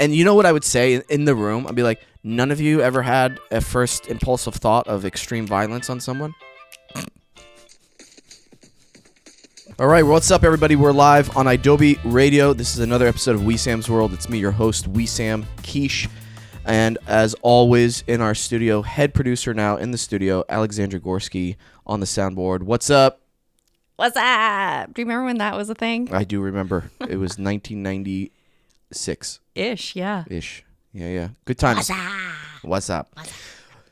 And you know what I would say in the room? I'd be like, none of you ever had a first impulsive thought of extreme violence on someone? All right, what's up, everybody? We're live on Adobe Radio. This is another episode of Wesam's World. It's me, your host, Wesam, Keesh. And as always, in our studio, head producer now in the studio, Alexandra Gorski on the soundboard. What's up? What's up? Do you remember when that was a thing? I do remember. It was 1996. Ish, yeah. Yeah. Good times. What's up? What's up?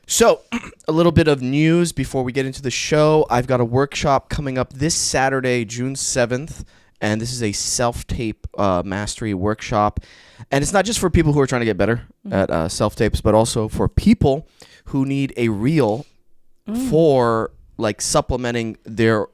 So, a little bit of news before we get into the show. I've got a workshop coming up this Saturday, June 7th, and this is a self-tape mastery workshop. And it's not just for people who are trying to get better at self-tapes, but also for people who need a reel for, like, supplementing their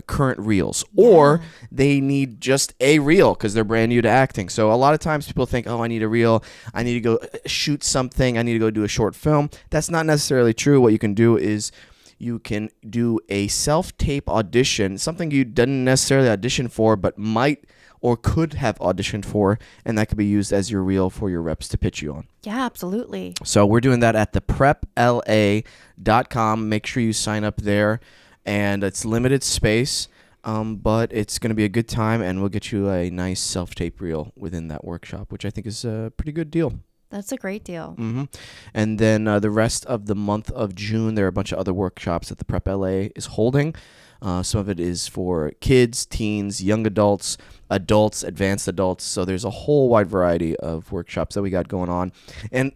current reels, or they need just a reel because they're brand new to acting. So a lot of times people think, oh, I need a reel, I need to go shoot something, I need to go do a short film. That's not necessarily true. What you can do is you can do a self-tape audition, something you didn't necessarily audition for but might or could have auditioned for, and that could be used as your reel for your reps to pitch you on. Yeah, absolutely. So we're doing that at theprepla.com. Make sure you sign up there. And it's limited space, but it's going to be a good time, and we'll get you a nice self-tape reel within that workshop, which I think is a pretty good deal. That's a great deal. Mm-hmm. And then the rest of the month of June, there are a bunch of other workshops that the Prep LA is holding. Some of it is for kids, teens, young adults, advanced adults. So there's a whole wide variety of workshops that we got going on. And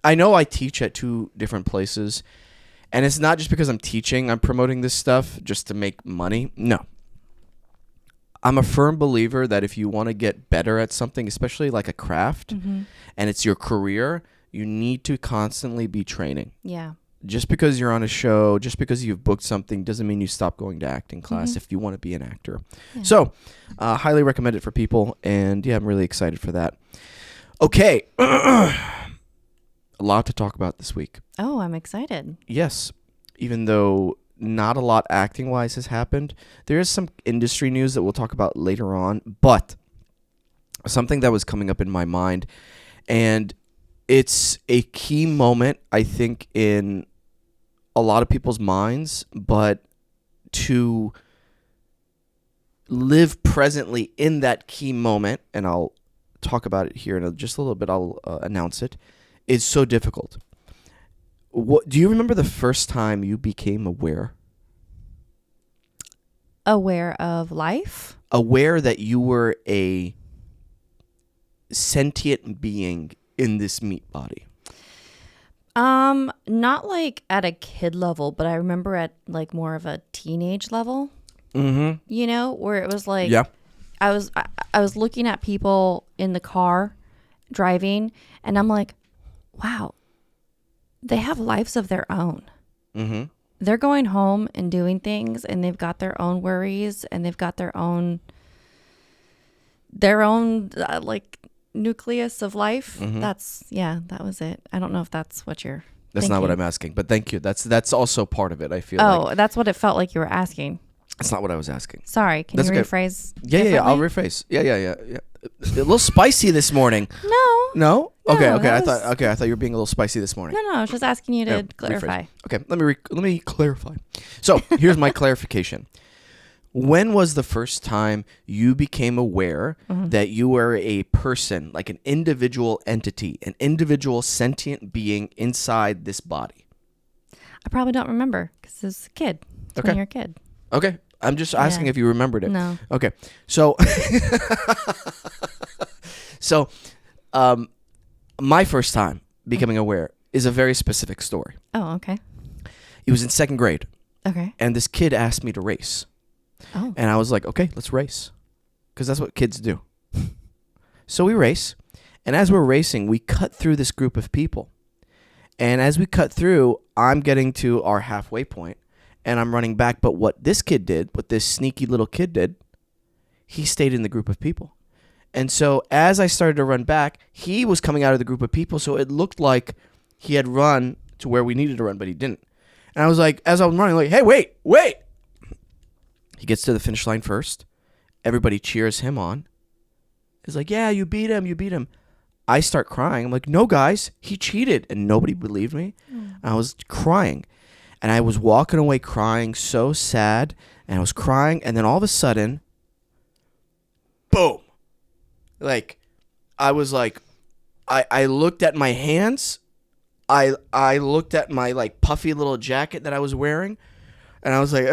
I know I teach at two different places. And it's not just because I'm teaching, I'm promoting this stuff just to make money. No. I'm a firm believer that if you want to get better at something, especially like a craft, and it's your career, you need to constantly be training. Yeah. Just because you're on a show, just because you've booked something, doesn't mean you stop going to acting class if you want to be an actor. Yeah. So, highly recommend it for people. And yeah, I'm really excited for that. Okay. A lot to talk about this week. Oh, I'm excited. Yes. Even though not a lot acting-wise has happened, there is some industry news that we'll talk about later on, but something that was coming up in my mind, and it's a key moment, I think, in a lot of people's minds, but to live presently in that key moment, and I'll talk about it here in just a little bit, I'll announce it, is so difficult. What do you remember the first time you became aware? Aware of life? Aware that you were a sentient being in this meat body? Not like at a kid level, but I remember at like more of a teenage level. Mm-hmm. You know, where it was like, I was looking at people in the car driving, and I'm like, wow, they have lives of their own. Mm-hmm. They're going home and doing things, and they've got their own worries, and they've got their own like nucleus of life. Mm-hmm. That was it. I don't know if that's what you're That's thinking. not what I'm asking, but thank you. That's also part of it, I feel like. That's what it felt like you were asking. That's not what I was asking. Sorry, can you rephrase? Yeah, I'll rephrase. Yeah. A little spicy this morning. No? Okay. I thought you were being a little spicy this morning. No, I was just asking you to clarify. Rephrase. Okay, let me clarify. So, here's my clarification. When was the first time you became aware that you were a person, like an individual entity, an individual sentient being inside this body? I probably don't remember because I was a kid. Okay. When you're a kid. Okay. I'm just asking if you remembered it. No. Okay. So, my first time becoming aware is a very specific story. Oh, okay. It was in second grade. Okay. And this kid asked me to race. Oh. And I was like, okay, let's race. Because that's what kids do. So we race. And as we're racing, we cut through this group of people. And as we cut through, I'm getting to our halfway point. And I'm running back. But what this sneaky little kid did, he stayed in the group of people. And so as I started to run back, he was coming out of the group of people. So it looked like he had run to where we needed to run, but he didn't. And I was like, as I was running, like, hey, wait. He gets to the finish line first. Everybody cheers him on. He's like, yeah, you beat him. I start crying. I'm like, no, guys, he cheated. And nobody believed me. I was crying. And I was walking away crying, so sad. And I was crying. And then all of a sudden, boom. Like, I was like, I looked at my hands. I looked at my, like, puffy little jacket that I was wearing. And I was like,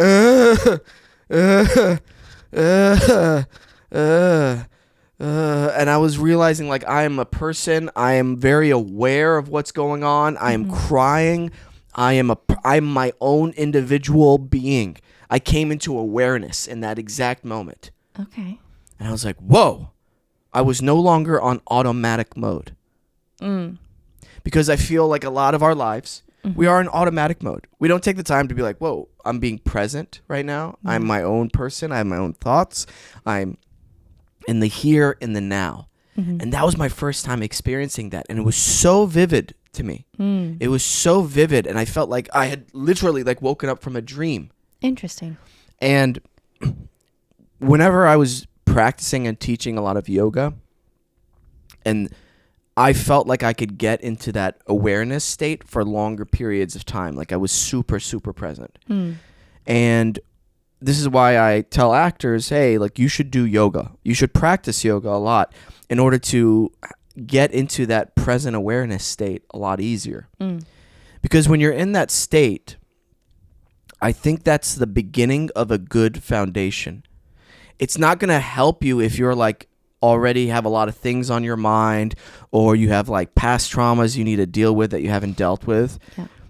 and I was realizing, like, I am a person. I am very aware of what's going on. I am crying. I'm my own individual being. I came into awareness in that exact moment. Okay. And I was like, whoa. I was no longer on automatic mode. Because I feel like a lot of our lives, we are in automatic mode. We don't take the time to be like, whoa, I'm being present right now. I'm my own person. I have my own thoughts. I'm in the here, in the now. And that was my first time experiencing that. And it was so vivid to me. It was so vivid. And I felt like I had literally like woken up from a dream. Interesting. And whenever I was practicing and teaching a lot of yoga, and I felt like I could get into that awareness state for longer periods of time. Like I was super, super present. And this is why I tell actors, hey, like you should do yoga. You should practice yoga a lot in order to get into that present awareness state a lot easier. Because when you're in that state, I think that's the beginning of a good foundation. It's not going to help you if you're like already have a lot of things on your mind, or you have like past traumas you need to deal with that you haven't dealt with.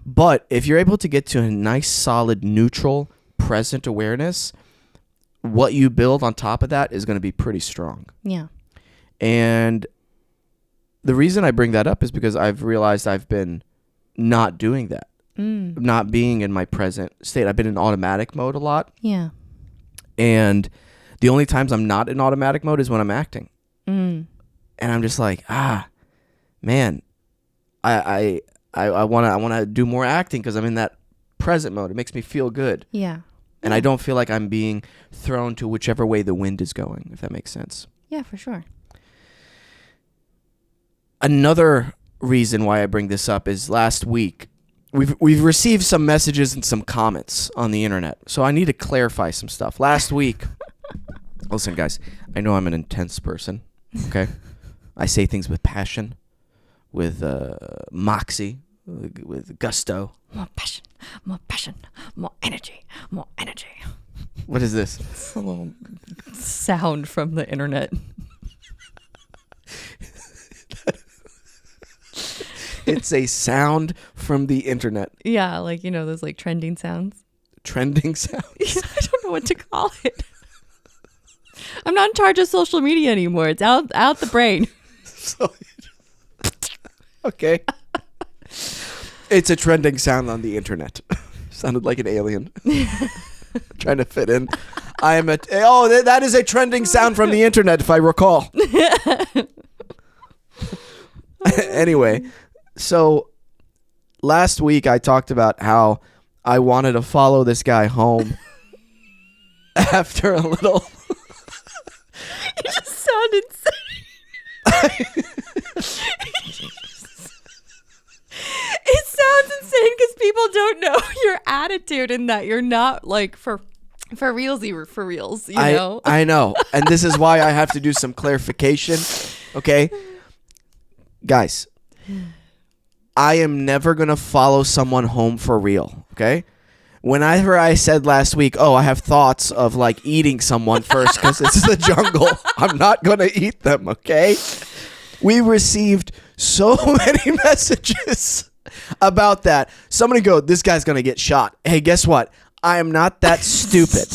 But if you're able to get to a nice, solid, neutral, present awareness, what you build on top of that is going to be pretty strong. Yeah. And the reason I bring that up is because I've realized I've been not doing that. Not being in my present state. I've been in automatic mode a lot. Yeah. And the only times I'm not in automatic mode is when I'm acting. And I'm just like, man, I want to do more acting because I'm in that present mode. It makes me feel good. Yeah. And I don't feel like I'm being thrown to whichever way the wind is going, if that makes sense. Yeah, for sure. Another reason why I bring this up is last week, we've received some messages and some comments on the internet. So I need to clarify some stuff. Last week, listen, guys, I know I'm an intense person, okay? I say things with passion, with moxie, with gusto. More passion, more energy. What is this? It's a little sound from the internet. It's a sound from the internet. Yeah, like, you know, those like trending sounds. Trending sounds? Yeah, I don't know what to call it. I'm not in charge of social media anymore. It's out the brain. Okay. It's a trending sound on the internet. Sounded like an alien. Trying to fit in. That is a trending sound from the internet, if I recall. Anyway, so last week I talked about how I wanted to follow this guy home after a little. You just sound insane. It sounds insane because people don't know your attitude and that you're not like for realsy for reals, you know? I know. And this is why I have to do some clarification. Okay? Guys, I am never going to follow someone home for real. Okay? Whenever I said last week, I have thoughts of like eating someone first because it's the jungle, I'm not going to eat them. Okay? We received so many messages about that. Somebody go, this guy's going to get shot. Hey, guess what? I am not that stupid,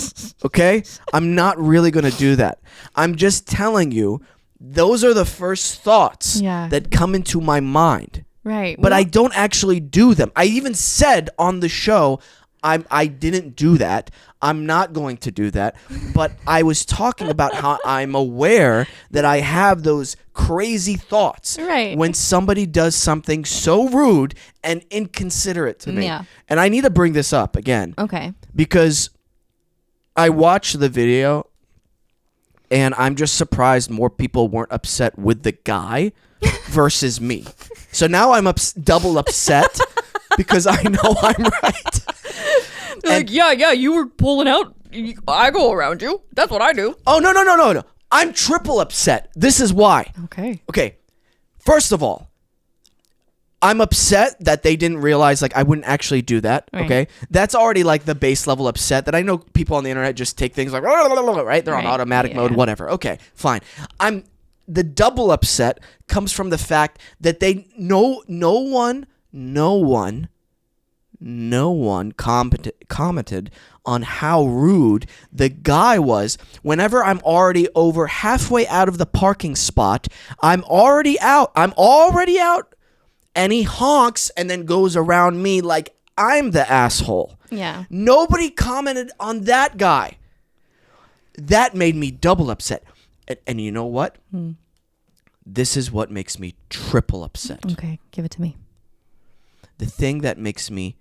okay? I'm not really going to do that. I'm just telling you, those are the first thoughts that come into my mind. Right. But I don't actually do them. I even said on the show, I didn't do that. I'm not going to do that. But I was talking about how I'm aware that I have those crazy thoughts when somebody does something so rude and inconsiderate to me. Yeah. And I need to bring this up again. Okay. Because I watched the video and I'm just surprised more people weren't upset with the guy versus me. So now I'm double upset because I know I'm right. They're like, yeah, you were pulling out. I go around you. That's what I do. Oh, no. I'm triple upset. This is why. Okay. First of all, I'm upset that they didn't realize, like, I wouldn't actually do that, okay? That's already, like, the base level upset that I know people on the internet just take things like, right? They're on automatic mode, whatever. Okay, fine. The double upset comes from the fact that no one commented on how rude the guy was. Whenever I'm already over halfway out of the parking spot, I'm already out. And he honks and then goes around me like I'm the asshole. Yeah. Nobody commented on that guy. That made me double upset. And you know what? This is what makes me triple upset. Okay, give it to me. The thing that makes me...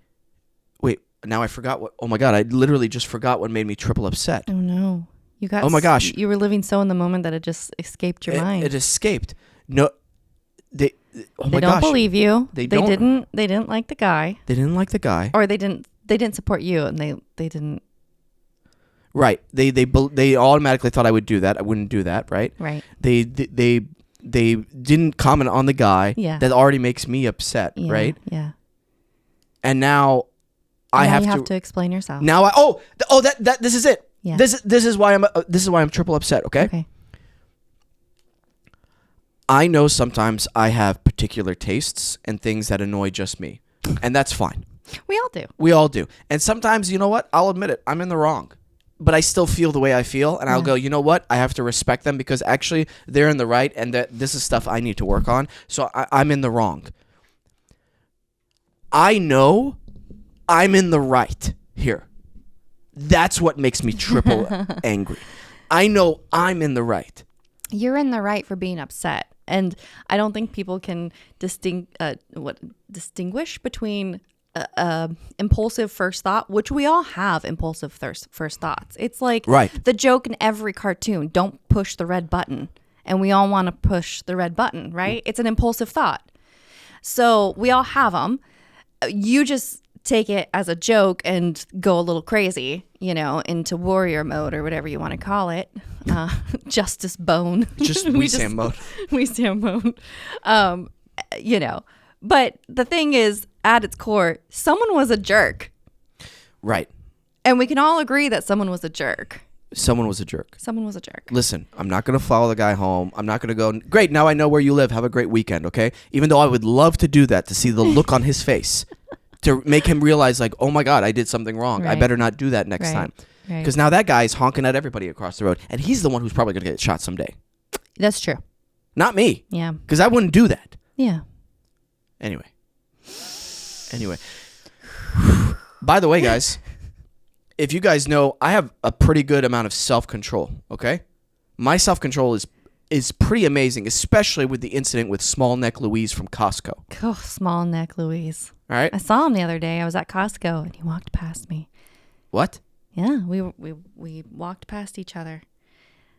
Wait, now I forgot what... Oh my God, I literally just forgot what made me triple upset. Oh no. Oh my gosh. You were living so in the moment that it just escaped your mind. It escaped. No... They don't believe you. They didn't like the guy. They didn't like the guy. Or they didn't support you, and they didn't. Right. They automatically thought I would do that. I wouldn't do that. Right. Right. They didn't comment on the guy. Yeah. That already makes me upset. Yeah, right. Yeah. And now I have to explain yourself. Now this is it. Yeah. This is why I'm triple upset. Okay. I know sometimes I have particular tastes and things that annoy just me, and that's fine. We all do. And sometimes, you know what? I'll admit it. I'm in the wrong, but I still feel the way I feel, and I'll go, you know what? I have to respect them because actually they're in the right, and that this is stuff I need to work on. So I'm in the wrong. I know I'm in the right here. That's what makes me triple angry. I know I'm in the right. You're in the right for being upset. And I don't think people can distinguish between impulsive first thought, which we all have impulsive first thoughts. It's like the joke in every cartoon, don't push the red button. And we all want to push the red button, right? It's an impulsive thought. So we all have them. You just take it as a joke and go a little crazy, into warrior mode or whatever you want to call it. Justice bone. Just Wesam mode. Wesam mode. But the thing is, at its core, someone was a jerk. Right. And we can all agree that someone was a jerk. Someone was a jerk. Listen, I'm not going to follow the guy home. I'm not going to go, great, now I know where you live. Have a great weekend, okay? Even though I would love to do that, to see the look on his face. To make him realize, like, oh my God, I did something wrong. Right. I better not do that next time. Because now that guy's honking at everybody across the road. And he's the one who's probably going to get shot someday. That's true. Not me. Yeah. Because I wouldn't do that. Yeah. Anyway. By the way, guys, if you guys know, I have a pretty good amount of self-control, okay? My self-control is pretty amazing, especially with the incident with Small Neck Louise from Costco. Oh, Small Neck Louise. All right. I saw him the other day. I was at Costco and he walked past me. What? Yeah, we walked past each other.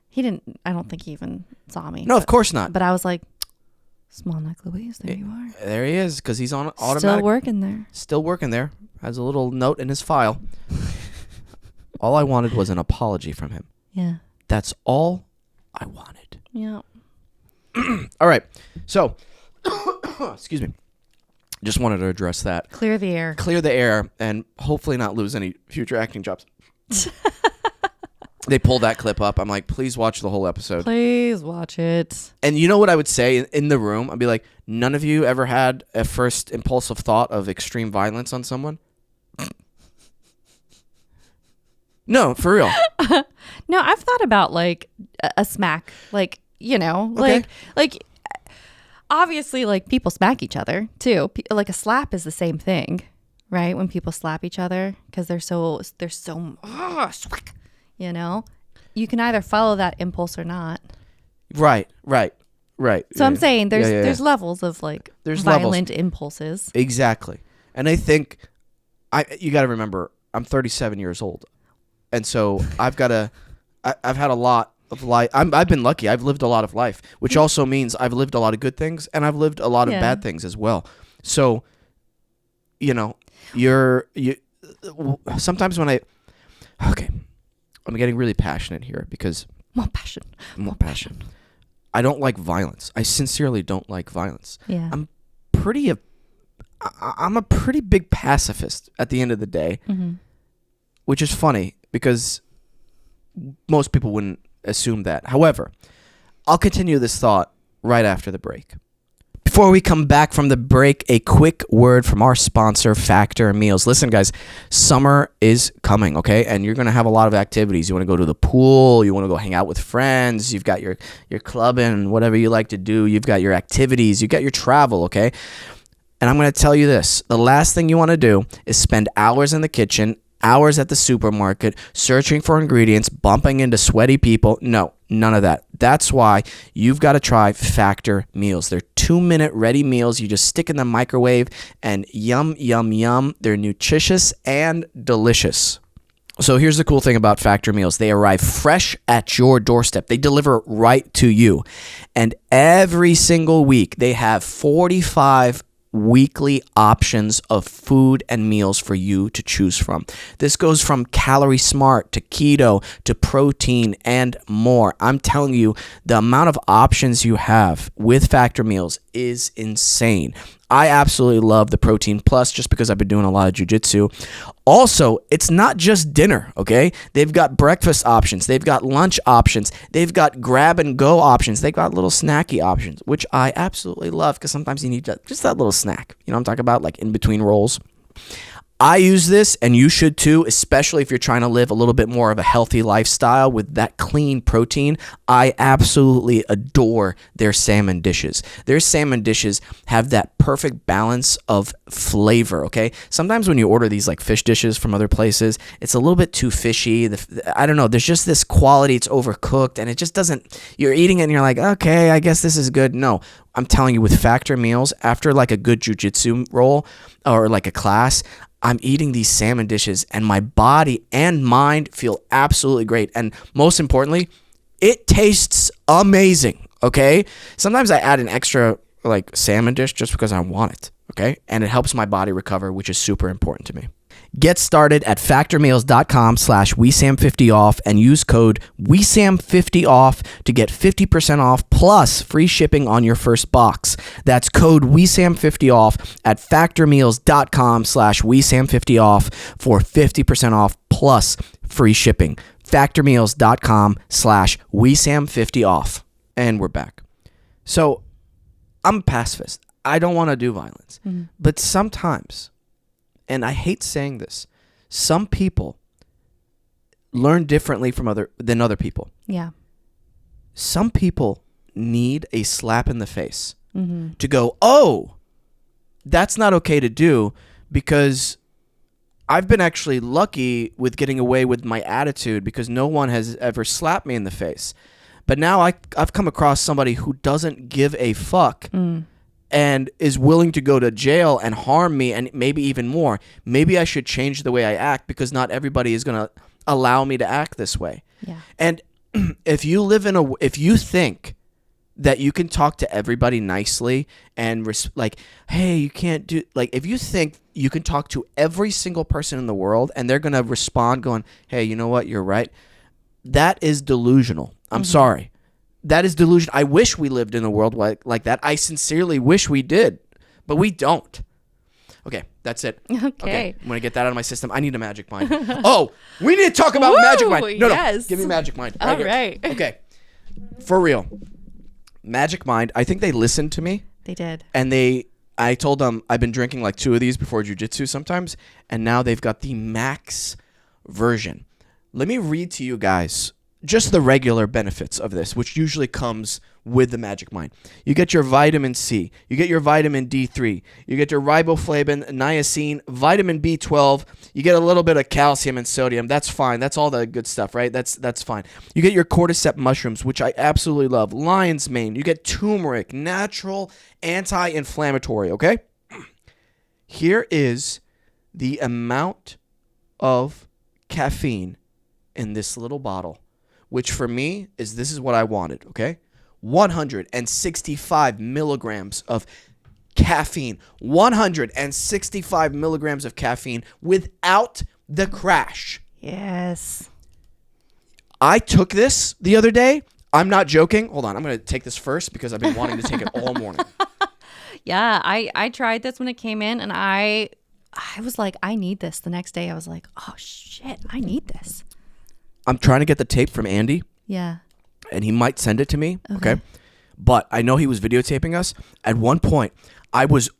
He didn't. I don't think he even saw me. No, of course not. But I was like, Small Neck Louise, there you are. There he is, because he's on automatic. Still working there. Has a little note in his file. All I wanted was an apology from him. Yeah. That's all I wanted. Yeah. All right. So, excuse me. Just wanted to address that. Clear the air, and hopefully not lose any future acting jobs. They pulled that clip up. I'm like, please watch the whole episode. Please watch it. And you know what I would say in the room? I'd be like, none of you ever had a first impulsive thought of extreme violence on someone? No, for real. No, I've thought about like a smack, like, okay. like obviously like people smack each other too. Like a slap is the same thing, right? When people slap each other because they're so you can either follow that impulse or not. Right. So I'm saying there's levels of like violent impulses. Exactly. And I think you got to remember, I'm 37 years old. And so I've had a lot of life. I've been lucky. I've lived a lot of life, which also means I've lived a lot of good things and I've lived a lot of bad things as well. So, sometimes when I'm getting really passionate here because more passion. I don't like violence. I sincerely don't like violence. Yeah. I'm a pretty big pacifist at the end of the day, which is funny because most people wouldn't assume that. However, I'll continue this thought right after the break. Before we come back from the break, a quick word from our sponsor, Factor Meals. Listen, guys, summer is coming, okay? And you're going to have a lot of activities. You want to go to the pool. You want to go hang out with friends. You've got your clubbing, whatever you like to do. You've got your activities. You've got your travel, okay? And I'm going to tell you this. The last thing you want to do is spend hours in the kitchen, hours at the supermarket, searching for ingredients, bumping into sweaty people. No, none of that. That's why you've got to try Factor Meals. They're 2-minute ready meals. You just stick in the microwave and yum, yum, yum. They're nutritious and delicious. So here's the cool thing about Factor Meals. They arrive fresh at your doorstep. They deliver right to you. And every single week, they have 45 weekly options of food and meals for you to choose from. This goes from calorie smart to keto to protein and more. I'm telling you, the amount of options you have with Factor Meals is insane. I absolutely love the Protein Plus just because I've been doing a lot of jiu-jitsu. Also, it's not just dinner, okay? They've got breakfast options. They've got lunch options. They've got grab-and-go options. They've got little snacky options, which I absolutely love because sometimes you need just that little snack. You know what I'm talking about? Like in between rolls. I use this, and you should too, especially if you're trying to live a little bit more of a healthy lifestyle with that clean protein. I absolutely adore their salmon dishes. Their salmon dishes have that perfect balance of flavor, okay? Sometimes when you order these like fish dishes from other places, it's a little bit too fishy. I don't know. There's just this quality. It's overcooked, and it just doesn't, you're eating it, and you're like, okay, I guess this is good. No, I'm telling you, with Factor Meals, after like a good jiu-jitsu roll or like a class, I'm eating these salmon dishes and my body and mind feel absolutely great. And most importantly, it tastes amazing, okay? Sometimes I add an extra like salmon dish just because I want it, okay? And it helps my body recover, which is super important to me. Get started at factormeals.com/WeSam50off and use code WeSam50off to get 50% off plus free shipping on your first box. That's code WeSam50off at factormeals.com/WeSam50off for 50% off plus free shipping. Factormeals.com/WeSam50off. And we're back. So I'm a pacifist. I don't want to do violence. But sometimes, and I hate saying this, some people learn differently than other people. Yeah. Some people need a slap in the face to go, oh, that's not okay to do, because I've been actually lucky with getting away with my attitude because no one has ever slapped me in the face. But now I've come across somebody who doesn't give a fuck and is willing to go to jail and harm me and maybe even more. Maybe I should change the way I act because not everybody is going to allow me to act this way. Yeah. And if you think that you can talk to everybody nicely and like, hey, you can't do, like, if you think you can talk to every single person in the world and they're going to respond going, hey, you know what, you're right, that is delusional. I'm sorry. That is delusion. I wish we lived in a world like that. I sincerely wish we did, but we don't. Okay, that's it. Okay. I'm going to get that out of my system. I need a magic mind. Oh, we need to talk about magic mind. No, give me magic mind. All right. Okay, for real. Magic mind, I think they listened to me. They did. And I told them I've been drinking like 2 of these before jiu-jitsu sometimes, and now they've got the max version. Let me read to you guys just the regular benefits of this, which usually comes with the Magic Mind. You get your vitamin C. You get your vitamin D3. You get your riboflavin, niacin, vitamin B12. You get a little bit of calcium and sodium. That's fine. That's all the good stuff, right? That's fine. You get your cordyceps mushrooms, which I absolutely love. Lion's mane. You get turmeric, natural anti-inflammatory, okay? Here is the amount of caffeine in this little bottle, which for me this is what I wanted, okay? 165 milligrams of caffeine. 165 milligrams of caffeine without the crash. Yes. I took this the other day. I'm not joking. Hold on. I'm going to take this first because I've been wanting to take it all morning. Yeah, I tried this when it came in, and I was like, I need this. The next day, I was like, oh, shit, I need this. I'm trying to get the tape from Andy. Yeah. And he might send it to me. Okay. But I know he was videotaping us. At one point, I was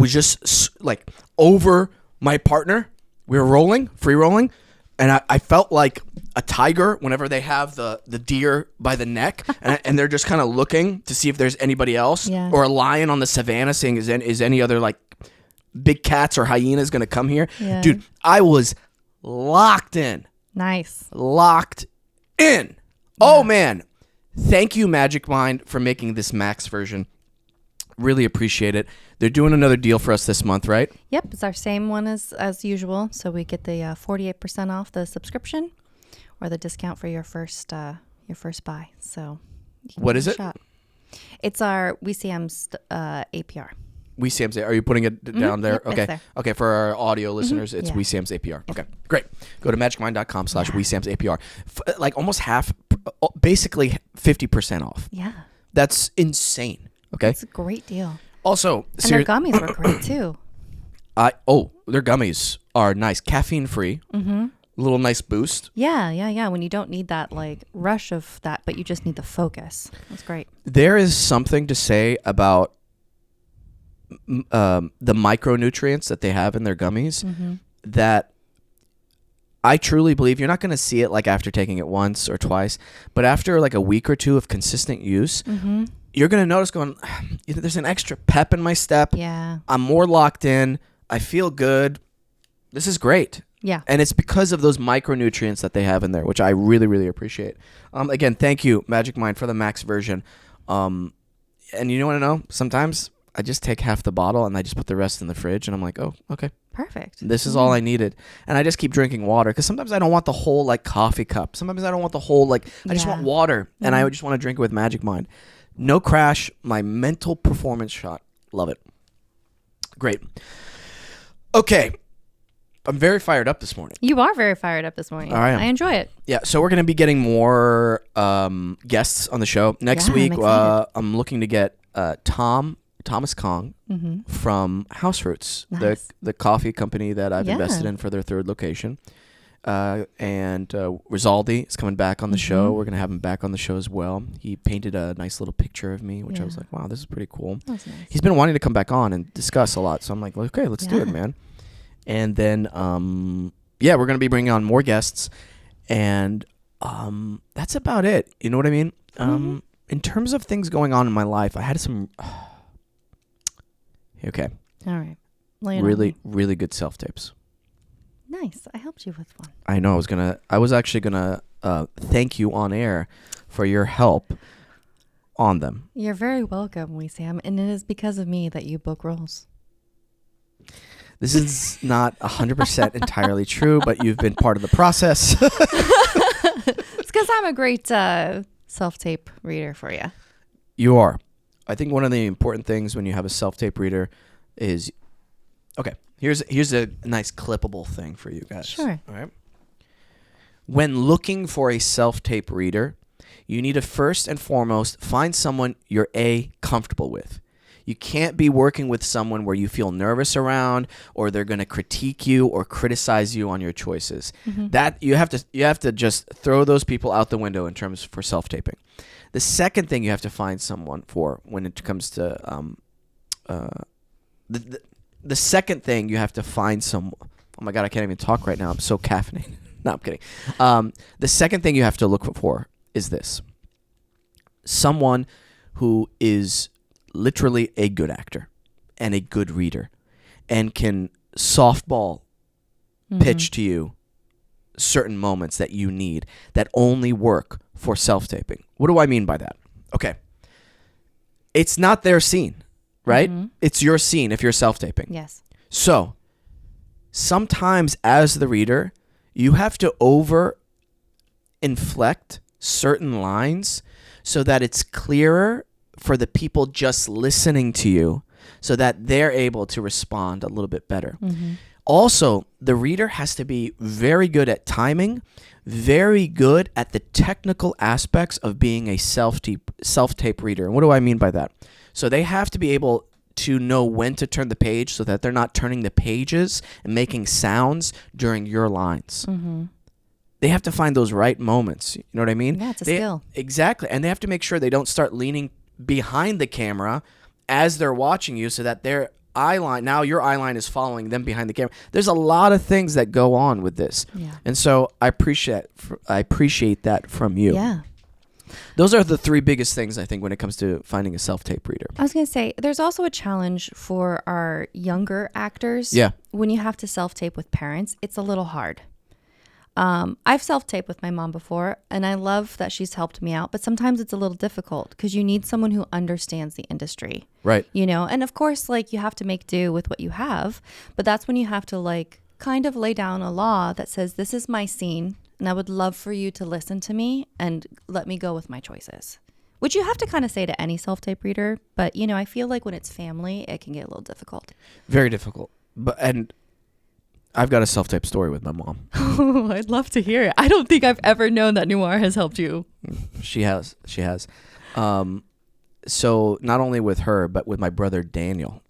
just like over my partner. We were free rolling. And I felt like a tiger whenever they have the deer by the neck and they're just kind of looking to see if there's anybody else, or a lion on the savannah saying, is any other like big cats or hyenas going to come here? Yeah. Dude, I was locked in. Nice. Locked in. Yeah. Oh, man. Thank you, Magic Mind, for making this max version. Really appreciate it. They're doing another deal for us this month, right? Yep, it's our same one as usual. So we get the 48% off the subscription, or the discount for your first buy. So what is it? It's our Wesams APR. Wesams. Are you putting it down there? Yep, okay. it's there. Okay. For our audio listeners, it's Wesams APR. Okay. Great. Go to magicmind.com/Wesams APR. Like almost half, basically 50% off. Yeah. That's insane. Okay. It's a great deal. Also, and their gummies were great too. Their gummies are nice, caffeine free. A little nice boost. Yeah. When you don't need that like rush of that, but you just need the focus. That's great. There is something to say about the micronutrients that they have in their gummies that I truly believe you're not going to see it like after taking it once or twice, but after like a week or two of consistent use, you're going to notice there's an extra pep in my step. Yeah. I'm more locked in. I feel good. This is great. Yeah. And it's because of those micronutrients that they have in there, which I really, really appreciate. Again, thank you, Magic Mind, for the max version. And you want to know? Sometimes I just take half the bottle and I just put the rest in the fridge and I'm like, oh, okay. Perfect. This is all I needed. And I just keep drinking water because sometimes I don't want the whole like coffee cup. Sometimes I don't want the whole I just want water and I just want to drink it with Magic Mind. No crash. My mental performance shot. Love it. Great. Okay. I'm very fired up this morning. You are very fired up this morning. I am. I enjoy it. Yeah, so we're going to be getting more guests on the show. Next week, I'm looking to get Thomas Kong from House Roots, the coffee company that I've invested in for their third location. And Rizaldi is coming back on the show. We're going to have him back on the show as well. He painted a nice little picture of me, which I was like, wow, this is pretty cool. That's nice. He's been wanting to come back on and discuss a lot. So I'm like, okay, let's do it, man. And then, we're going to be bringing on more guests. And that's about it. You know what I mean? In terms of things going on in my life, I had some... Okay. All right. Really, really good self-tapes. Nice. I helped you with one. I know. I was actually gonna thank you on air for your help on them. You're very welcome, Wesam, and it is because of me that you book roles. This is not 100% entirely true, but you've been part of the process. It's because I'm a great self-tape reader for you. You are. I think one of the important things when you have a self-tape reader is, okay, here's a nice clippable thing for you guys. Sure. All right. When looking for a self-tape reader, you need to first and foremost find someone you're comfortable with. You can't be working with someone where you feel nervous around, or they're going to critique you or criticize you on your choices. That you have to just throw those people out the window in terms for self-taping. The second thing you have to find someone for when it comes to the second thing you have to find someone. Oh my God, I can't even talk right now. I'm so caffeinated. No, I'm kidding. The second thing you have to look for is this: someone who is literally a good actor and a good reader and can softball pitch to you certain moments that you need that only work for self-taping. What do I mean by that? Okay. It's not their scene, right? It's your scene if you're self-taping. Yes. So sometimes as the reader, you have to over-inflect certain lines so that it's clearer for the people just listening to you so that they're able to respond a little bit better. Also, the reader has to be very good at timing, very good at the technical aspects of being a self-tape reader. And what do I mean by that? So they have to be able to know when to turn the page so that they're not turning the pages and making sounds during your lines. They have to find those right moments. You know what I mean? Yeah, it's a skill. Exactly. And they have to make sure they don't start leaning behind the camera as they're watching you so that their eye line, now your eye line is following them behind the camera. There's a lot of things that go on with this. Yeah. And so I appreciate that from you. Yeah. Those are the three biggest things, I think, when it comes to finding a self-tape reader. I was going to say, there's also a challenge for our younger actors. Yeah. When you have to self-tape with parents, it's a little hard. I've self-taped with my mom before, and I love that she's helped me out, but sometimes it's a little difficult because you need someone who understands the industry. Right. You know, and of course, like, you have to make do with what you have, but that's when you have to, like, kind of lay down a law that says, this is my scene, and I would love for you to listen to me and let me go with my choices. Which you have to kind of say to any self-tape reader, but, you know, I feel like when it's family, it can get a little difficult. Very difficult. And I've got a self-tape story with my mom. Oh, I'd love to hear it. I don't think I've ever known that Noir has helped you. She has. So not only with her, but with my brother Daniel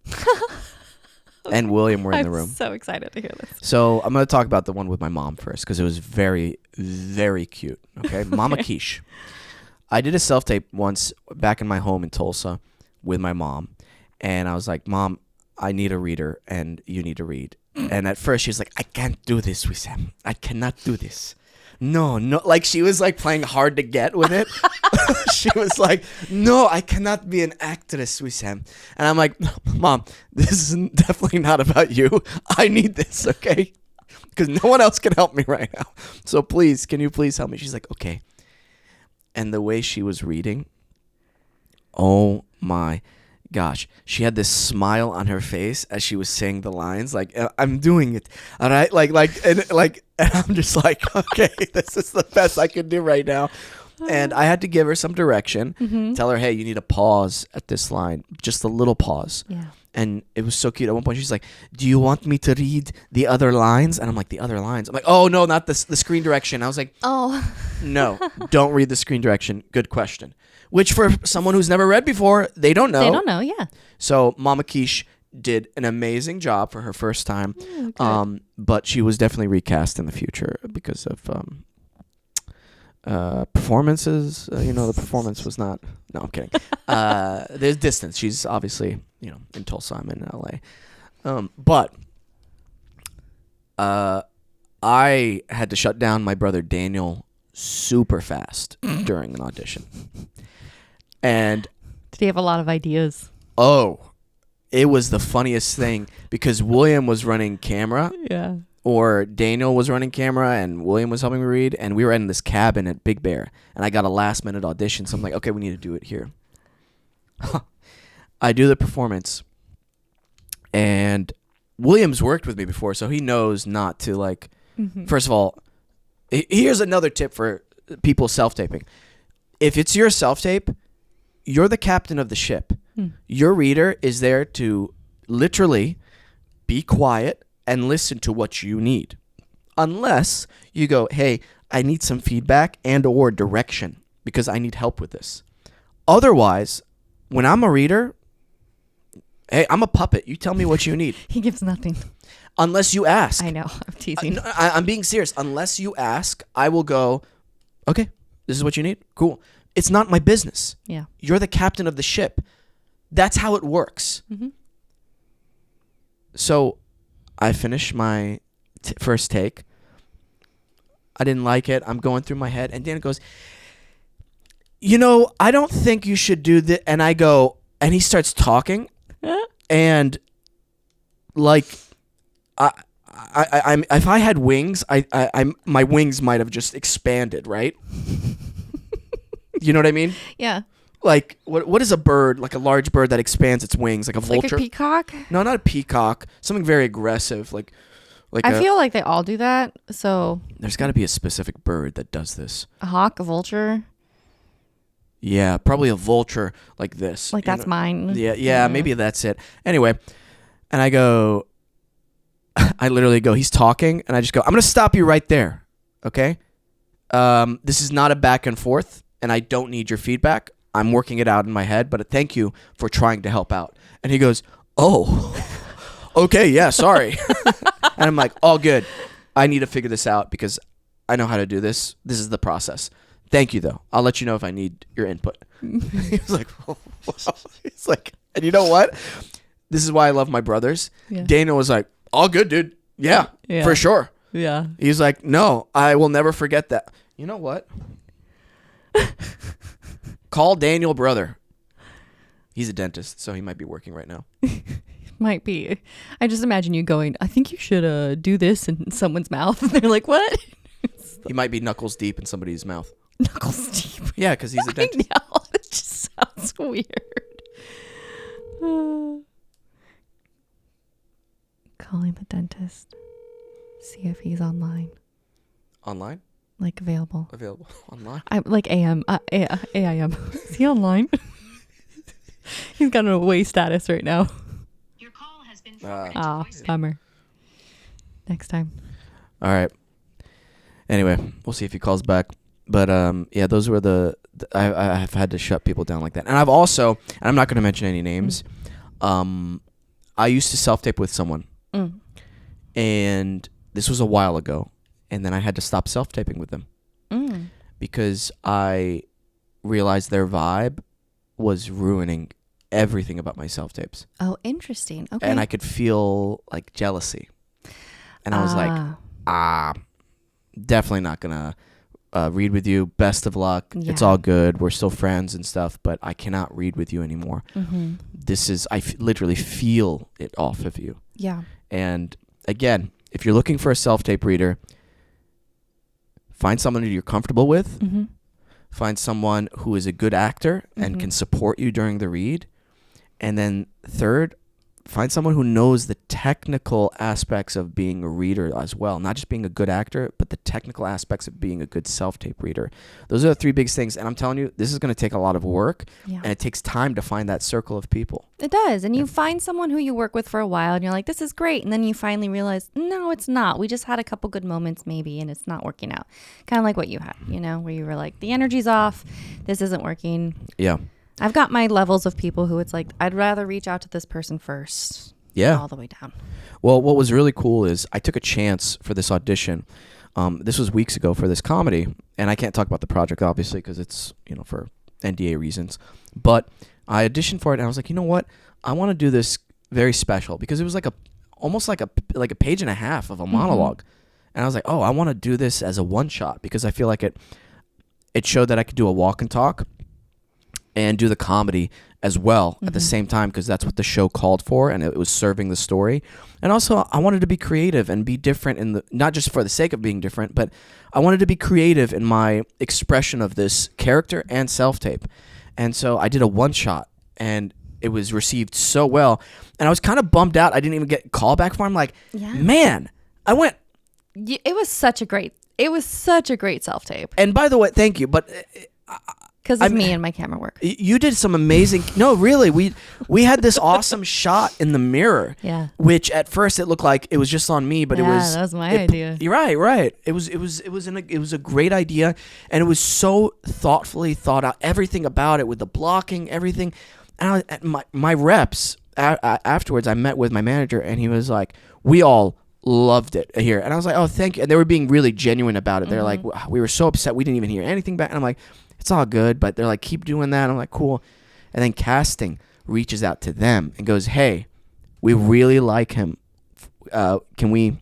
and William were in the room. I'm so excited to hear this. So I'm going to talk about the one with my mom first because it was very, very cute. Okay, Mama Keesh. I did a self-tape once back in my home in Tulsa with my mom, and I was like, Mom, I need a reader, and you need to read. And at first she was like, I can't do this, Wesam. I cannot do this. No. Like, she was like playing hard to get with it. She was like, no, I cannot be an actress, Wesam. And I'm like, Mom, this is definitely not about you. I need this, okay? Because no one else can help me right now. So please, can you please help me? She's like, okay. And the way she was reading, oh my gosh, she had this smile on her face as she was saying the lines, like, I'm doing it, all right, and I'm just like, okay, this is the best I can do right now. And I had to give her some direction, tell her, hey, you need a pause at this line, just a little pause. Yeah. And it was so cute. At one point, she's like, do you want me to read the other lines? And I'm like, the other lines? I'm like, oh, no, not the screen direction. I was like, oh, no, don't read the screen direction. Good question. Which for someone who's never read before, they don't know. They don't know, yeah. So Mama Keesh did an amazing job for her first time. But she was definitely recast in the future because of performances. The performance was not. No, I'm kidding. There's distance. She's obviously, in Tulsa. I'm in LA. But I had to shut down my brother Daniel super fast during an audition. And did he have a lot of ideas? Oh, it was the funniest thing because William was running camera. Yeah. Or Daniel was running camera and William was helping me read, and we were in this cabin at Big Bear, and I got a last minute audition, so I'm like, okay, we need to do it here. I do the performance, and William's worked with me before, so he knows not to, like, first of all, here's another tip for people self-taping. If it's your self-tape, you're the captain of the ship. Your reader is there to literally be quiet and listen to what you need. Unless you go, hey, I need some feedback and or direction because I need help with this. Otherwise, when I'm a reader, hey, I'm a puppet. You tell me what you need. He gives nothing. Unless you ask. I know. I'm teasing. I'm being serious. Unless you ask, I will go, okay, this is what you need? Cool. It's not my business. Yeah. You're the captain of the ship. That's how it works. So I finished my first take. I didn't like it. I'm going through my head. And Dan goes, I don't think you should do this. And I go, and he starts talking. And like, I'm if I had wings, my wings might have just expanded, right? You know what I mean? Yeah. Like, what is a bird, like a large bird that expands its wings, like a vulture? Like a peacock? No, not a peacock. Something very aggressive, like, Like I feel like they all do that. So there's got to be a specific bird that does this. A hawk, a vulture. Yeah, probably a vulture like this. Like that's mine. Yeah, maybe that's it. Anyway, and I go, I literally go, he's talking, and I just go, I'm going to stop you right there, okay? This is not a back and forth, and I don't need your feedback. I'm working it out in my head, but thank you for trying to help out. And he goes, oh, okay, yeah, sorry. And I'm like, all good. I need to figure this out because I know how to do this. This is the process. Thank you, though. I'll let you know if I need your input. He was like, oh, wow. He's like, and you know what? This is why I love my brothers. Yeah. Dana was like, all good, dude. Yeah, for sure. Yeah. He's like, no, I will never forget that. You know what? Call Daniel brother. He's a dentist, so he might be working right now. Might be. I just imagine you going, I think you should do this in someone's mouth. And they're like, what? He might be knuckles deep in somebody's mouth. Knuckles deep? Yeah, because he's a dentist. I know. It just sounds weird. Calling the dentist. See if he's online. Online? Like available. Available online? I'm like AM. AIM. Is he online? He's got an away status right now. Your call has been forwarded to voicemail. Bummer. Next time. All right. Anyway, we'll see if he calls back. But yeah, those were I've had to shut people down like that. And I've also, and I'm not going to mention any names, I used to self-tape with someone. And this was a while ago. And then I had to stop self-taping with them. Because I realized their vibe was ruining everything about my self-tapes. Oh, interesting. Okay. And I could feel like jealousy. And I was like, definitely not going to read with you. Best of luck. Yeah. It's all good. We're still friends and stuff, but I cannot read with you anymore. This is, literally feel it off of you. Yeah. And again, if you're looking for a self-tape reader, find someone who you're comfortable with. Find someone who is a good actor and can support you during the read. And then third, find someone who knows the technical aspects of being a reader as well. Not just being a good actor, but the technical aspects of being a good self-tape reader. Those are the three biggest things. And I'm telling you, this is going to take a lot of work. Yeah. And it takes time to find that circle of people. It does. And you find someone who you work with for a while and you're like, this is great. And then you finally realize, no, it's not. We just had a couple good moments maybe and it's not working out. Kind of like what you had, where you were like, the energy's off. This isn't working. Yeah. I've got my levels of people who it's like, I'd rather reach out to this person first. Yeah. All the way down. Well, what was really cool is I took a chance for this audition. This was weeks ago for this comedy. And I can't talk about the project, obviously, because it's, for NDA reasons. But I auditioned for it and I was like, you know what? I want to do this very special because it was like almost like a page and a half of a monologue. And I was like, oh, I want to do this as a one shot because I feel like it showed that I could do a walk and talk and do the comedy as well at the same time because that's what the show called for and it was serving the story. And also I wanted to be creative and be different not just for the sake of being different, but I wanted to be creative in my expression of this character and self-tape. And so I did a one shot and it was received so well. And I was kind of bummed out. I didn't even get callback for it. I'm like, man, I went. It was such a great self-tape. And by the way, thank you. But because of me and my camera work. You did some amazing. No, really, we had this awesome shot in the mirror. Yeah. Which at first it looked like it was just on me, but that was my idea. You're right. It was a great idea, and it was so thoughtfully thought out. Everything about it with the blocking, everything. And my reps afterwards, I met with my manager, and he was like, "We all loved it here," and I was like, "Oh, thank you." And they were being really genuine about it. They're like, "We were so upset, we didn't even hear anything back." And I'm like, it's all good, but they're like, keep doing that. I'm like, cool. And then casting reaches out to them and goes, hey, we really like him. Can we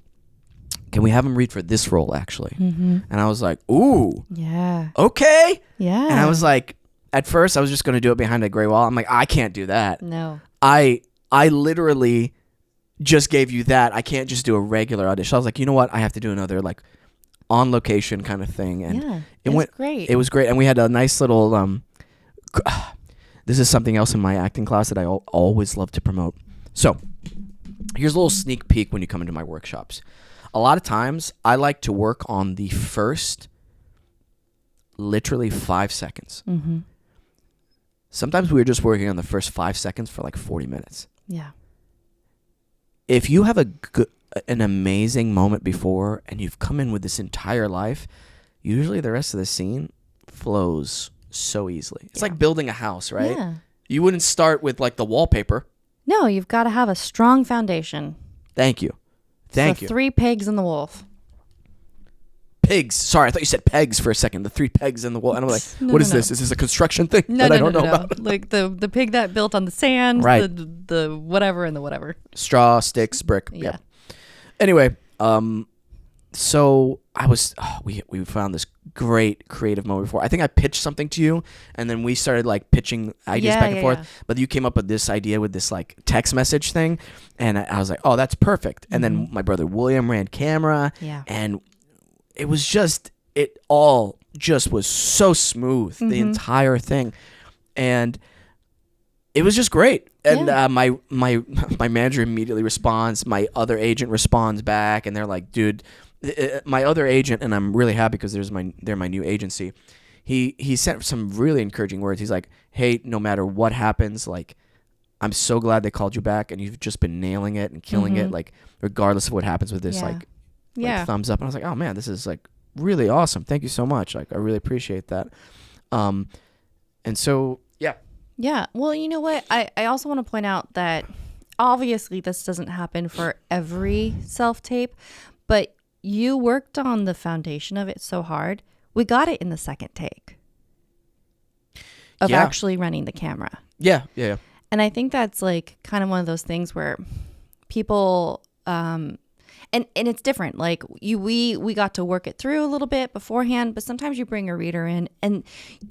have him read for this role, actually? And I was like, ooh. Yeah. Okay. Yeah. And I was like, at first I was just going to do it behind a gray wall. I'm like, I can't do that. No. I literally just gave you that. I can't just do a regular audition. I was like, you know what? I have to do another on location kind of thing, and it went great. It was great, and we had a nice little. This is something else in my acting class that I always love to promote. So, here's a little sneak peek when you come into my workshops. A lot of times, I like to work on the first, literally 5 seconds. Mm-hmm. Sometimes we were just working on the first 5 seconds for like 40 minutes. Yeah. If you have an amazing moment before and you've come in with this entire life, usually the rest of the scene flows so easily. It's like building a house, right? Yeah. You wouldn't start with like the wallpaper. No, you've got to have a strong foundation. Thank you. Thank you. 3 pigs and the wolf. Pigs. Sorry, I thought you said pegs for a second. The 3 pegs in the wall. And I'm like, No, what is no. this? Is this a construction thing No, that I no, don't no, know no. about? Like the pig that built on the sand, Right. the whatever and the whatever. Straw, sticks, brick. Yeah. Anyway, so we found this great creative moment before. I think I pitched something to you, and then we started like pitching ideas back and forth. Yeah. But you came up with this idea with this like text message thing, and I was like, oh, that's perfect. And then my brother William ran camera, and it was it all just was so smooth, the entire thing, and it was just great. And my manager immediately responds. My other agent responds back, and they're like, dude. My other agent, and I'm really happy because they're my new agency. He sent some really encouraging words. He's like, "Hey, no matter what happens, like, I'm so glad they called you back, and you've just been nailing it and killing it. Like, regardless of what happens with this, like thumbs up." And I was like, "Oh man, this is like really awesome. Thank you so much. Like, I really appreciate that." And so yeah. Well, you know what? I also want to point out that obviously this doesn't happen for every self-tape, but you worked on the foundation of it so hard. We got it in the second take of actually running the camera. Yeah. And I think that's like kind of one of those things where people, and it's different. Like we got to work it through a little bit beforehand, but sometimes you bring a reader in and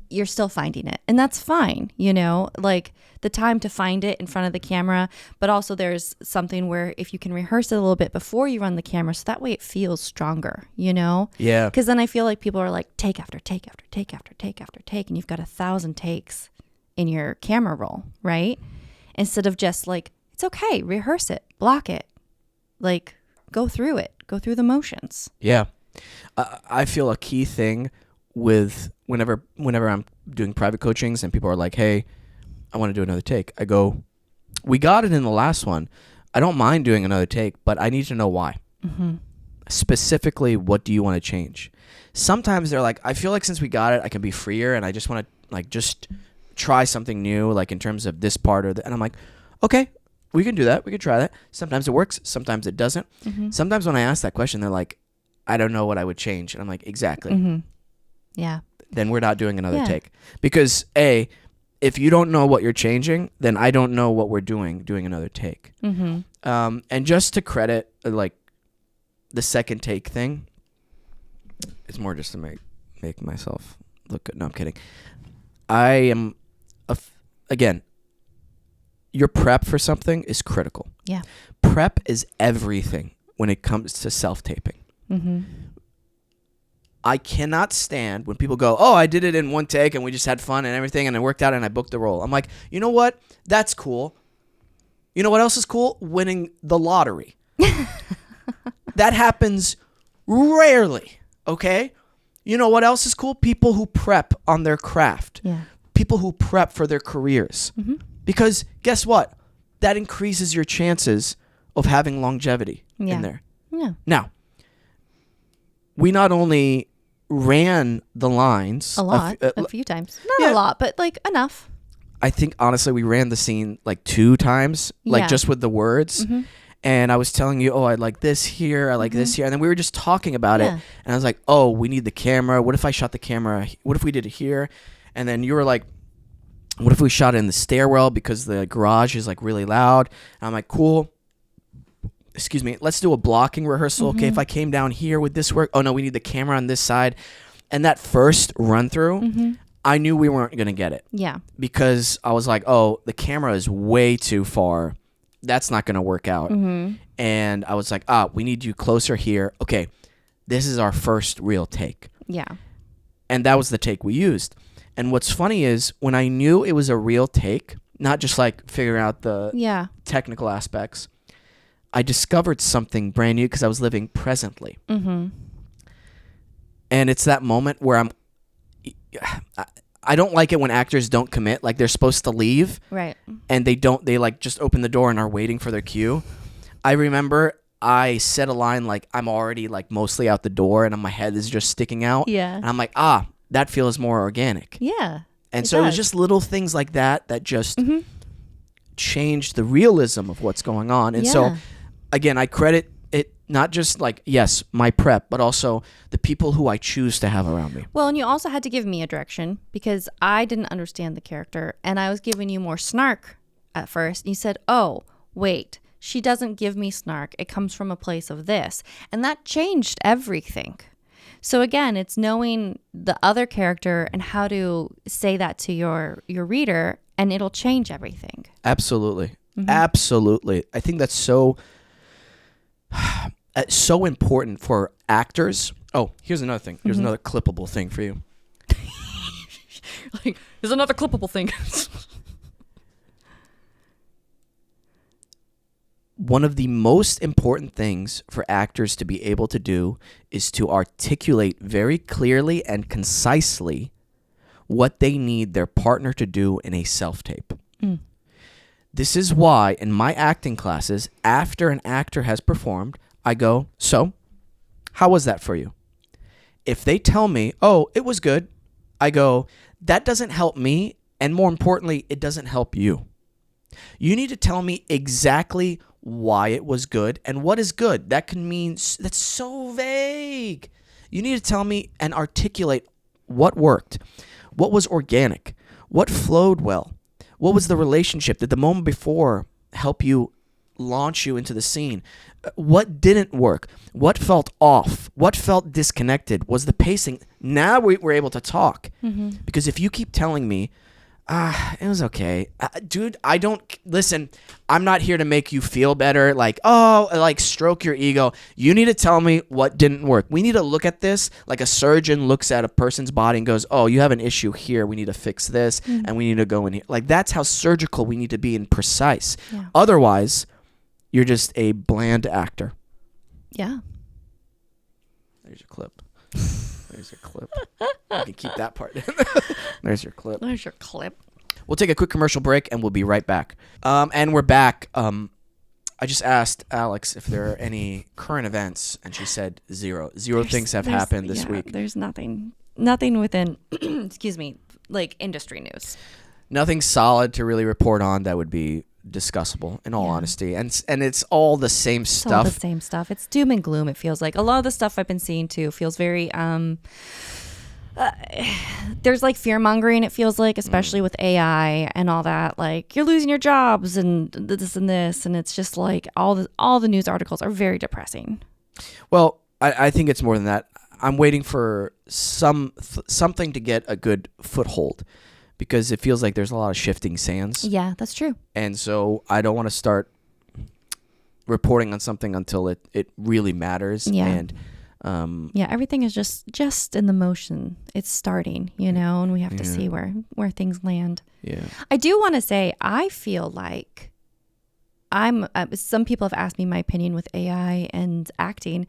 you're still finding it, and that's fine. You know, like the time to find it in front of the camera, but also there's something where if you can rehearse it a little bit before you run the camera, so that way it feels stronger, you know? Yeah. Because then I feel like people are like take after take after take after take after take, and you've got 1,000 takes in your camera roll, right? Instead of just like, it's okay, rehearse it, block it, like go through it, go through the motions. Yeah. I feel a key thing with whenever I'm doing private coachings and people are like, hey, I want to do another take. I go, we got it in the last one. I don't mind doing another take, but I need to know why. Mm-hmm. Specifically, what do you want to change? Sometimes they're like, I feel like since we got it, I can be freer, and I just want to like just try something new, like in terms of this part or that. And I'm like, okay, we can do that. We can try that. Sometimes it works. Sometimes it doesn't. Mm-hmm. Sometimes when I ask that question, they're like, I don't know what I would change. And I'm like, exactly. Mm-hmm. Yeah. Then we're not doing another take. Because A, if you don't know what you're changing, then I don't know what we're doing another take. Mm-hmm. And just to credit, like, the second take thing, it's more just to make myself look good. No, I'm kidding. I am, again, your prep for something is critical. Yeah. Prep is everything when it comes to self-taping. Mm-hmm. I cannot stand when people go, oh, I did it in one take and we just had fun and everything and it worked out and I booked the role. I'm like, you know what? That's cool. You know what else is cool? Winning the lottery. That happens rarely, okay? You know what else is cool? People who prep on their craft. Yeah. People who prep for their careers. Mm-hmm. Because guess what? That increases your chances of having longevity in there. Yeah. Now, we not only ran the lines a few times. Not a lot, but like enough. I think honestly we ran the scene like 2 times, like just with the words. Mm-hmm. And I was telling you, oh, I like this here, I like this here. And then we were just talking about it. And I was like, oh, we need the camera. What if I shot the camera? What if we did it here? And then you were like, what if we shot it in the stairwell because the garage is like really loud? And I'm like, cool. Excuse me. Let's do a blocking rehearsal. Mm-hmm. Okay, if I came down here with this work, oh no, we need the camera on this side. And that first run through, I knew we weren't going to get it. Yeah. Because I was like, oh, the camera is way too far. That's not going to work out. Mm-hmm. And I was like, we need you closer here. Okay, this is our first real take. Yeah. And that was the take we used. And what's funny is when I knew it was a real take, not just like figuring out the technical aspects, I discovered something brand new because I was living presently. Mm-hmm. And it's that moment where I don't like it when actors don't commit. Like they're supposed to leave. Right. And they don't. They like just open the door and are waiting for their cue. I remember I said a line like I'm already like mostly out the door and my head is just sticking out. Yeah. And I'm like, that feels more organic. Yeah. And so it was just little things like that just changed the realism of what's going on. And so, again, I credit it not just like, yes, my prep, but also the people who I choose to have around me. Well, and you also had to give me a direction because I didn't understand the character and I was giving you more snark at first. And you said, oh, wait, she doesn't give me snark. It comes from a place of this. And that changed everything. So again, it's knowing the other character and how to say that to your reader, and it'll change everything. Absolutely. Absolutely. I think that's so important for actors. Oh, here's another thing. Here's another clippable thing for you. Like, here's another clippable thing. One of the most important things for actors to be able to do is to articulate very clearly and concisely what they need their partner to do in a self-tape. This is why in my acting classes, after an actor has performed, I go, so, how was that for you? If they tell me, oh, it was good, I go, that doesn't help me, and more importantly, it doesn't help you. You need to tell me exactly why it was good and what is good. That can mean, that's so vague. You need to tell me and articulate what worked, what was organic, what flowed well, what was the relationship? Did the moment before help you launch you into the scene? What didn't work? What felt off? What felt disconnected? Was the pacing? Now we're able to talk. Because if you keep telling me, it was okay. Dude, I don't... Listen, I'm not here to make you feel better. Like, stroke your ego. You need to tell me what didn't work. We need to look at this like a surgeon looks at a person's body and goes, oh, you have an issue here. We need to fix this, and we need to go in here. Like, that's how surgical we need to be and precise. Yeah. Otherwise, you're just a bland actor. Yeah. There's your clip. There's your clip. You can keep that part. There's your clip. There's your clip. We'll take a quick commercial break, and we'll be right back. And we're back. I just asked Alex if there are any current events, and she said zero. Zero things have happened this week. There's nothing within, excuse me, like industry news. Nothing solid to really report on that would be discussable, in all honesty. And it's all the same stuff. All the same stuff. It's doom and gloom, it feels like. A lot of the stuff I've been seeing, too, feels very... there's like fear mongering, it feels like, especially with AI and all that. Like, you're losing your jobs and this and this. And it's just like all the news articles are very depressing. Well, I think it's more than that. I'm waiting for something to get a good foothold, because it feels like there's a lot of shifting sands. Yeah, that's true. And so I don't want to start reporting on something until it really matters. Yeah. And everything is just in the motion. It's starting, and we have to see where things land. Yeah. I do want to say, I feel like some people have asked me my opinion with AI and acting,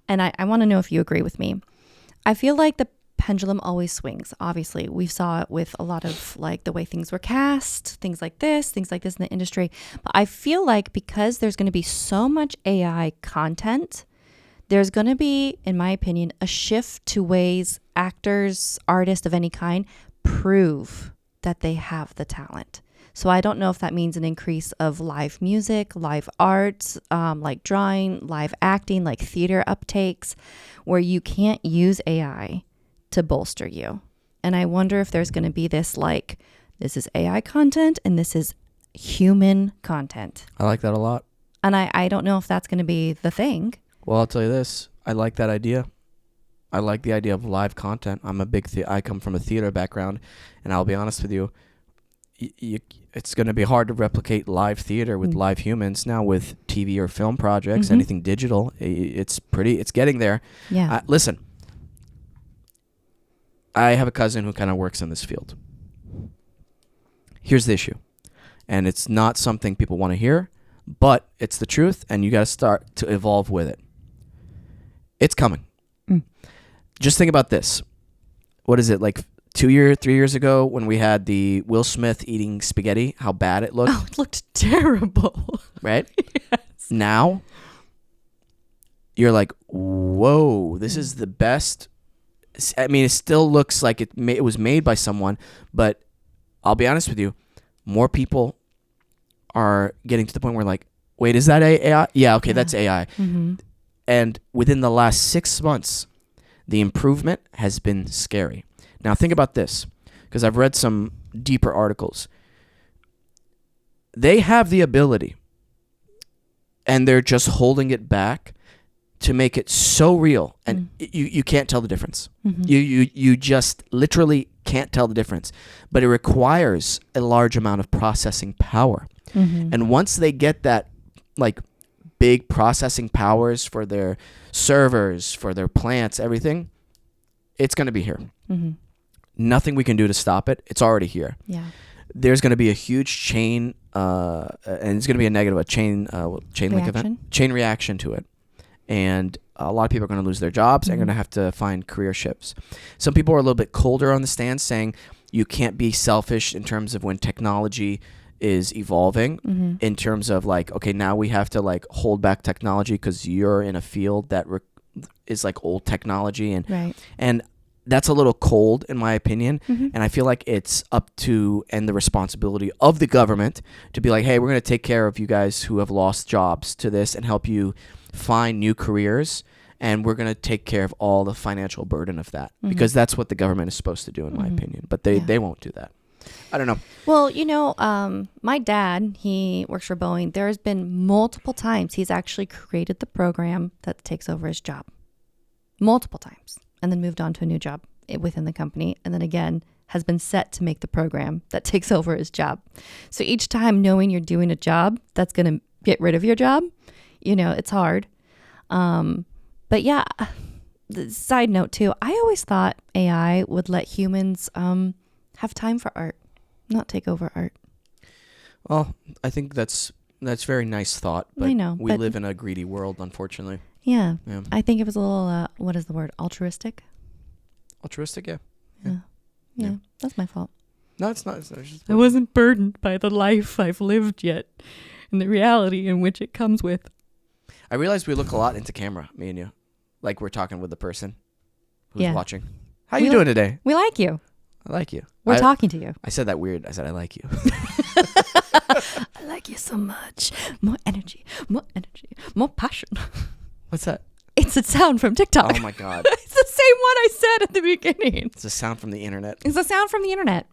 and I want to know if you agree with me. I feel like the pendulum always swings. Obviously, we saw it with a lot of like the way things were cast, things like this in the industry. But I feel like because there's going to be so much AI content, there's going to be, in my opinion, a shift to ways actors, artists of any kind, prove that they have the talent. So I don't know if that means an increase of live music, live arts, like drawing, live acting, like theater uptakes, where you can't use AI to bolster you. And I wonder if there's going to be this like, this is AI content and this is human content. I like that a lot. And I don't know if that's going to be the thing. Well, I'll tell you this. I like that idea. I like the idea of live content. I'm a big I come from a theater background, and I'll be honest with you, it's going to be hard to replicate live theater with live humans. Now with TV or film projects, anything digital, it's getting there. Yeah. Listen, I have a cousin who kind of works in this field. Here's the issue, and it's not something people want to hear, but it's the truth, and you got to start to evolve with it. It's coming. Just think about this. What is it, like 3 years ago when we had the Will Smith eating spaghetti, how bad it looked? Oh, it looked terrible. Right? Yes. Now, you're like, whoa, this is the best. I mean, it still looks like it was made by someone, but I'll be honest with you, more people are getting to the point where like, wait, is that AI? Yeah, okay, that's AI. Mm-hmm. And within the last 6 months, the improvement has been scary. Now, think about this, because I've read some deeper articles. They have the ability, and they're just holding it back to make it so real, and you can't tell the difference. Mm-hmm. You just literally can't tell the difference. But it requires a large amount of processing power. Mm-hmm. And once they get that, like, big processing powers for their servers, for their plants, everything, it's going to be here. Mm-hmm. Nothing we can do to stop it. It's already here. Yeah. There's going to be a huge chain, and it's going to be a chain link event, chain reaction to it. And a lot of people are going to lose their jobs and are going to have to find career shifts. Some people are a little bit colder on the stance, saying you can't be selfish in terms of when technology is evolving, in terms of like, okay, now we have to like hold back technology because you're in a field that is like old technology, and that's a little cold in my opinion. And I feel like it's up to and the responsibility of the government to be like, hey, we're going to take care of you guys who have lost jobs to this and help you find new careers, and we're going to take care of all the financial burden of that, because that's what the government is supposed to do in my opinion, but they won't do that. I don't know. Well, you know, my dad, he works for Boeing. There's been multiple times he's actually created the program that takes over his job. Multiple times. And then moved on to a new job within the company. And then again, has been set to make the program that takes over his job. So each time knowing you're doing a job that's going to get rid of your job, you know, it's hard. But yeah, the side note too, I always thought AI would let humans have time for art, not take over art. Well, I think that's very nice thought, but I know, we live in a greedy world, unfortunately. Yeah. I think it was a little, what is the word? Altruistic? Altruistic, yeah. Yeah. That's my fault. No, it's not. It's just I wasn't burdened by the life I've lived yet and the reality in which it comes with. I realized we look a lot into camera, me and you. Like we're talking with the person who's watching. How you doing today? We like you. I like you. We're talking to you. I said that weird. I said I like you. I like you so much. More energy, more passion. What's that? It's a sound from TikTok. Oh my God. It's the same one I said at the beginning. It's a sound from the internet. It's a sound from the internet.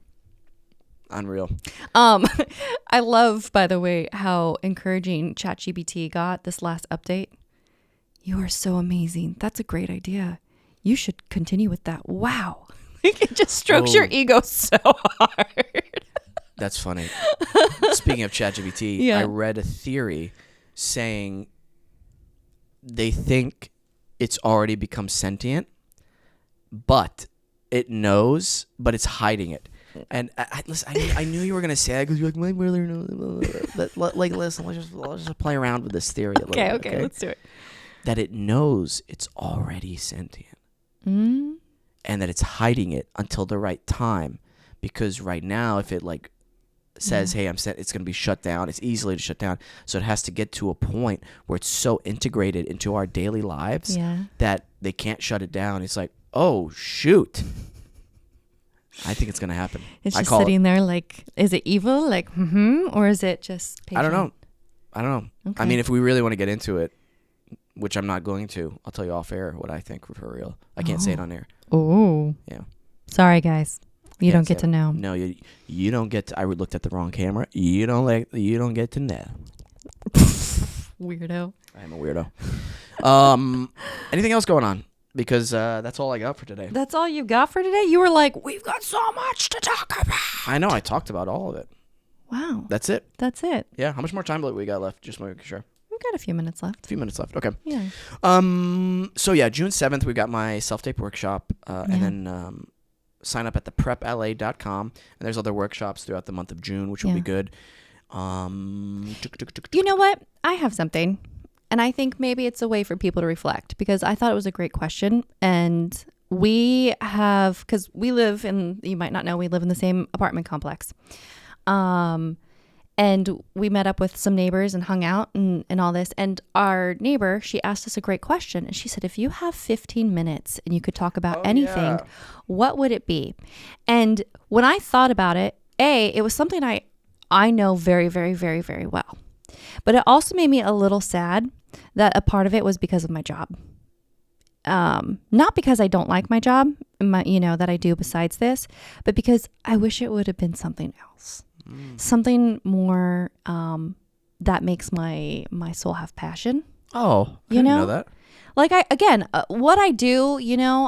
Unreal. I love, by the way, how encouraging ChatGPT got this last update. You are so amazing. That's a great idea. You should continue with that. Wow. It just strokes your ego so hard. That's funny. Speaking of ChatGPT, I read a theory saying they think it's already become sentient, but it knows, but it's hiding it. And I knew you were gonna say that because you're like, my brother knows. Like, listen, let's just play around with this theory a little bit. Okay, let's do it. That it knows it's already sentient, and that it's hiding it until the right time. Because right now, if it like says, "Hey, it's gonna be shut down," it's easily to shut down. So it has to get to a point where it's so integrated into our daily lives that they can't shut it down. It's like, oh shoot. I think it's going to happen. It's just sitting there like, is it evil? Like, or is it just patient? I don't know. Okay. I mean, if we really want to get into it, which I'm not going to, I'll tell you off air what I think for real. I can't say it on air. Oh. Yeah. Sorry, guys. You don't get to know. No, you don't get to. I looked at the wrong camera. You don't get to know. Weirdo. I am a weirdo. Anything else going on? Because that's all I got for today. That's all you got for today? You were like, we've got so much to talk about. I know. I talked about all of it. Wow. That's it. Yeah. How much more time do we got left? Just making sure. We've got a few minutes left. Okay. Yeah. So yeah, June 7th, we got my self-tape workshop. And then sign up at theprepla.com. And there's other workshops throughout the month of June, which will be good. You know what? I have something. And I think maybe it's a way for people to reflect, because I thought it was a great question. And we have, because we live in, you might not know, we live in the same apartment complex. And we met up with some neighbors and hung out and all this. And our neighbor, she asked us a great question. And she said, if you have 15 minutes and you could talk about anything, what would it be? And when I thought about it, it was something I know very, very, very, very well. But it also made me a little sad that a part of it was because of my job. Not because I don't like my job, that I do besides this, but because I wish it would have been something else. Something more that makes my soul have passion. Oh, I didn't know that. Like what I do,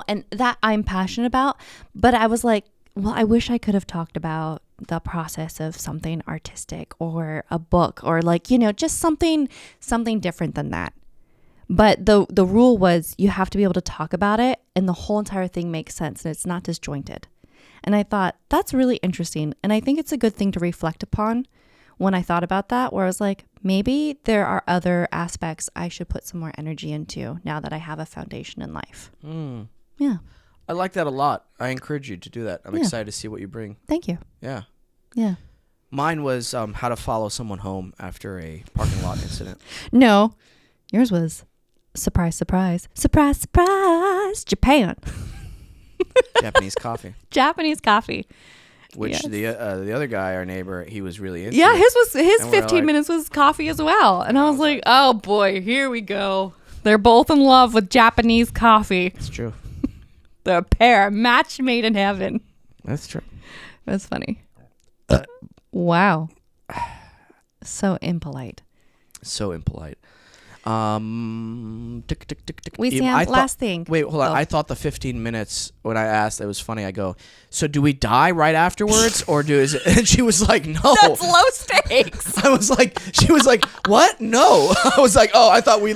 and that I'm passionate about. But I was like, well, I wish I could have talked about the process of something artistic or a book or just something different than that. But the rule was you have to be able to talk about it and the whole entire thing makes sense and it's not disjointed. And I thought that's really interesting. And I think it's a good thing to reflect upon when I thought about that, where I was like, maybe there are other aspects I should put some more energy into now that I have a foundation in life. Yeah. I like that a lot. I encourage you to do that. I'm excited to see what you bring. Thank you. Yeah. Yeah. Mine was how to follow someone home after a parking lot incident. No. Yours was surprise, surprise. Surprise, surprise. Japan. Japanese coffee. Japanese coffee. Which the other guy, our neighbor, he was really into. Yeah, his 15 minutes was coffee as well. And I was like, oh boy, here we go. They're both in love with Japanese coffee. It's true. The pair, match made in heaven. That's true. That's funny. Wow. So impolite. Wesam, last thing. Wait, hold on. I thought the 15 minutes, when I asked, it was funny. I go, so do we die right afterwards? Or is it? And she was like, no. That's low stakes. She was like, what? No. I was like, oh, I thought we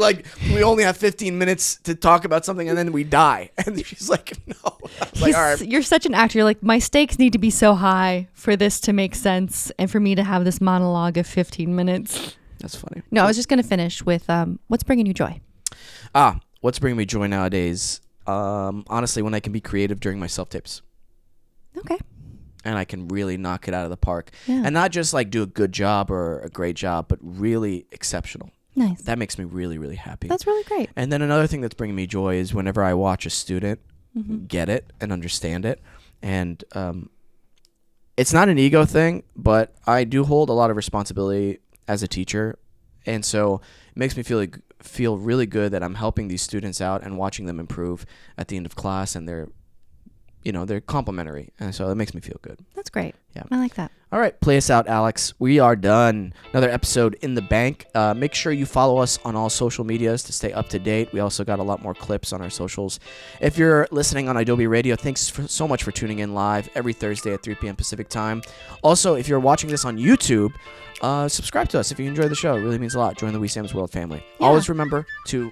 only have 15 minutes to talk about something and then we die. And she's like, no. I was like, all right. You're such an actor. You're like, my stakes need to be so high for this to make sense and for me to have this monologue of 15 minutes. That's funny. No, I was just going to finish with what's bringing you joy? What's bringing me joy nowadays? Honestly, when I can be creative during my self-tapes. Okay. And I can really knock it out of the park. Yeah. And not just do a good job or a great job, but really exceptional. Nice. That makes me really, really happy. That's really great. And then another thing that's bringing me joy is whenever I watch a student get it and understand it. And it's not an ego thing, but I do hold a lot of responsibility as a teacher, and so it makes me feel really good that I'm helping these students out and watching them improve at the end of class, and they're complimentary, and so it makes me feel good. That's great. Yeah, I like that. All right, play us out, Alex. We are done. Another episode in the bank. Make sure you follow us on all social medias to stay up to date. We also got a lot more clips on our socials. If you're listening on Adobe Radio, thanks so much for tuning in live every Thursday at 3 p.m. Pacific time. Also, if you're watching this on YouTube, subscribe to us if you enjoy the show. It really means a lot. Join the Wesams World family. Yeah. Always remember to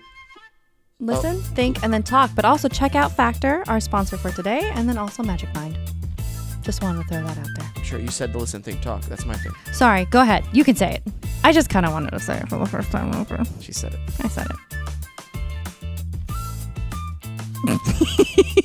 listen, think, and then talk. But also check out Factor, our sponsor for today, and then also Magic Mind. Just wanted to throw that out there. Sure, you said the listen, think, talk. That's my thing. Sorry, go ahead. You can say it. I just kind of wanted to say it for the first time over. She said it. I said it.